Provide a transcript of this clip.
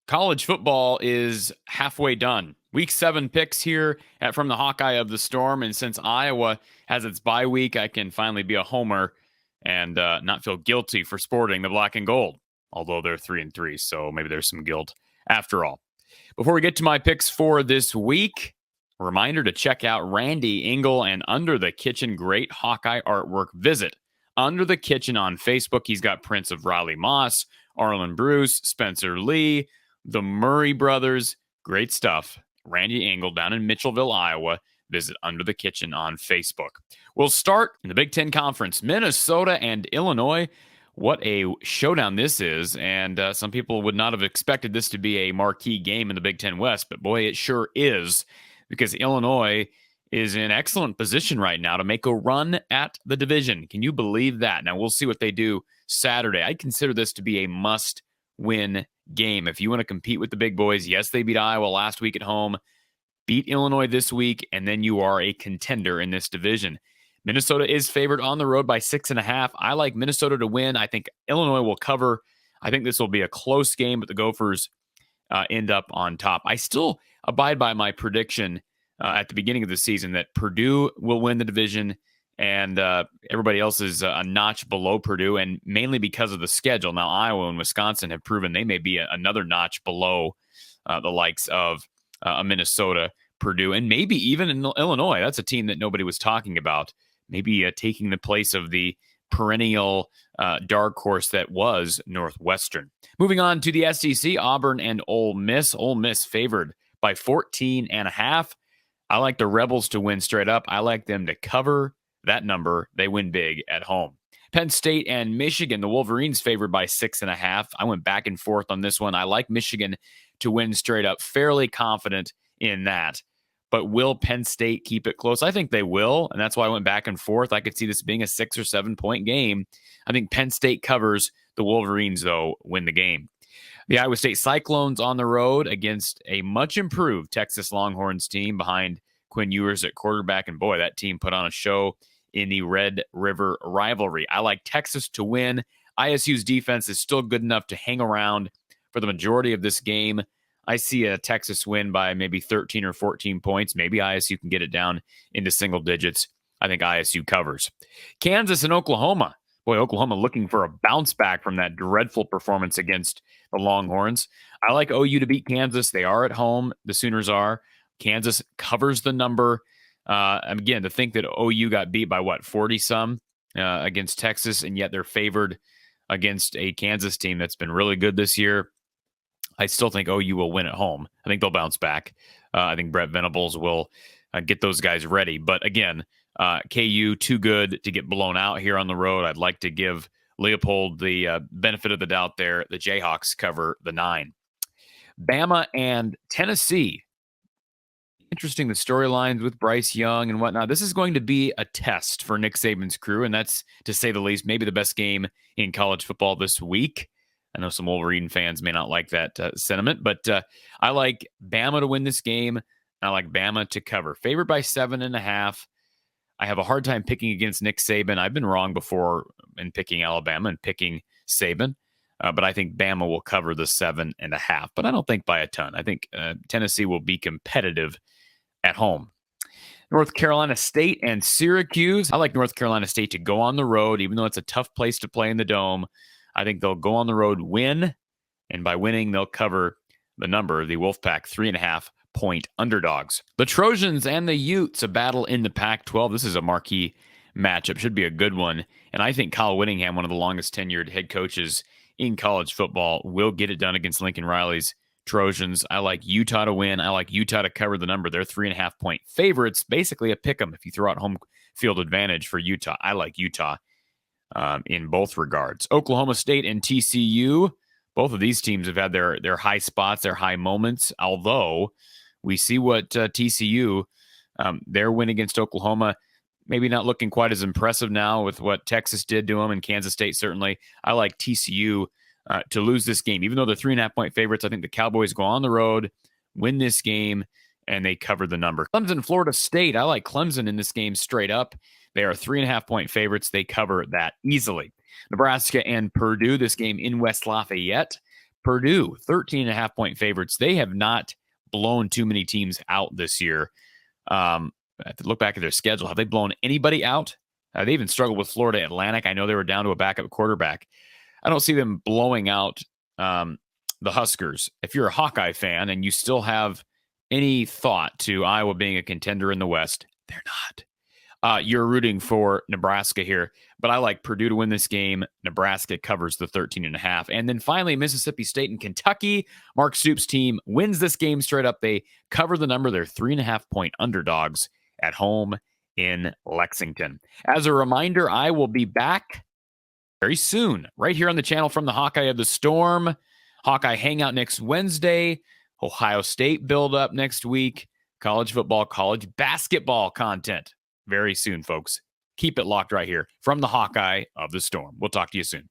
College football is halfway done. Week 7 picks here from the Hawkeye of the Storm. And since Iowa has its bye week, I can finally be a homer and not feel guilty for sporting the black and gold, although they're 3-3. So maybe there's some guilt after all. Before we get to my picks for this week, a reminder to check out Randy Engel and Under the Kitchen. Great Hawkeye artwork. Visit Under the Kitchen on Facebook. He's got prints of Riley Moss, Arlen Bruce, Spencer Lee, the Murray brothers. Great stuff. Randy Engel down in Mitchellville, Iowa. Visit Under the Kitchen on Facebook. We'll start in the Big Ten Conference. Minnesota and Illinois. What a showdown this is. And some people would not have expected this to be a marquee game in the Big Ten West. But boy, it sure is, because Illinois is in excellent position right now to make a run at the division. Can you believe that? Now, we'll see what they do Saturday. I consider this to be a must-win game. If you want to compete with the big boys, yes, they beat Iowa last week at home, beat Illinois this week, and then you are a contender in this division. Minnesota is favored on the road by 6.5. I like Minnesota to win. I think Illinois will cover. I think this will be a close game, but the Gophers end up on top. I still abide by my prediction at the beginning of the season that Purdue will win the division, and everybody else is a notch below Purdue, and mainly because of the schedule. Now, Iowa and Wisconsin have proven they may be another notch below the likes of Minnesota, Purdue, and maybe even in Illinois. That's a team that nobody was talking about, maybe taking the place of the perennial dark horse that was Northwestern. Moving on to the SEC, Auburn and Ole Miss. Ole Miss favored by 14.5. I like the Rebels to win straight up. I like them to cover that number. They win big at home. Penn State and Michigan, the Wolverines favored by 6.5. I went back and forth on this one. I like Michigan to win straight up. Fairly confident in that. But will Penn State keep it close? I think they will, and that's why I went back and forth. I could see this being a 6 or 7 point game. I think Penn State covers. The Wolverines, though, win the game. The Iowa State Cyclones on the road against a much improved Texas Longhorns team behind Quinn Ewers at quarterback. And boy, that team put on a show in the Red River rivalry. I like Texas to win. ISU's defense is still good enough to hang around for the majority of this game. I see a Texas win by maybe 13 or 14 points. Maybe ISU can get it down into single digits. I think ISU covers. Kansas and Oklahoma. Boy, Oklahoma looking for a bounce back from that dreadful performance against the Longhorns. I like OU to beat Kansas. They are at home. The Sooners are. Kansas covers the number. Again, to think that OU got beat by, 40-some against Texas, and yet they're favored against a Kansas team that's been really good this year. I still think OU will win at home. I think they'll bounce back. I think Brett Venables will get those guys ready. But again, KU too good to get blown out here on the road. I'd like to give Leopold the benefit of the doubt there. The Jayhawks cover the 9. Bama and Tennessee. Interesting, the storylines with Bryce Young and whatnot. This is going to be a test for Nick Saban's crew, and that's, to say the least, maybe the best game in college football this week. I know some Wolverine fans may not like that sentiment, but I like Bama to win this game. I like Bama to cover. Favored by 7.5. I have a hard time picking against Nick Saban. I've been wrong before in picking Alabama and picking Saban, but I think Bama will cover the 7.5. But I don't think by a ton. I think Tennessee will be competitive at home. North Carolina State and Syracuse. I like North Carolina State to go on the road, even though it's a tough place to play in the Dome. I think they'll go on the road, win, and by winning, they'll cover the number, the Wolfpack 3.5 point underdogs. The Trojans and the Utes, a battle in the Pac-12. This is a marquee matchup. Should be a good one. And I think Kyle Whittingham, one of the longest tenured head coaches in college football, will get it done against Lincoln Riley's Trojans. I like Utah to win. I like Utah to cover the number. They're 3.5 point favorites. Basically a pick 'em if you throw out home field advantage for Utah. I like Utah in both regards. Oklahoma State and TCU. Both of these teams have had their high spots, their high moments, although we see what TCU, their win against Oklahoma, maybe not looking quite as impressive now with what Texas did to them, and Kansas State certainly. I like TCU to lose this game. Even though they're 3.5 point favorites, I think the Cowboys go on the road, win this game, and they cover the number. Clemson, Florida State. I like Clemson in this game straight up. They are 3.5 point favorites. They cover that easily. Nebraska and Purdue, this game in West Lafayette. Purdue, 13.5-point favorites. They have not blown too many teams out this year. I have to look back at their schedule. Have they blown anybody out? They even struggled with Florida Atlantic. I know they were down to a backup quarterback. I don't see them blowing out the Huskers. If you're a Hawkeye fan and you still have any thought to Iowa being a contender in the West, they're not. You're rooting for Nebraska here, but I like Purdue to win this game. Nebraska covers the 13.5. And then finally, Mississippi State and Kentucky. Mark Stoops' team wins this game straight up. They cover the number. They're 3.5-point underdogs at home in Lexington. As a reminder, I will be back very soon, right here on the channel from the Hawkeye of the Storm. Hawkeye Hangout next Wednesday. Ohio State build up next week. College football, college basketball content very soon, folks. Keep it locked right here from the Hawkeye of the Storm. We'll talk to you soon.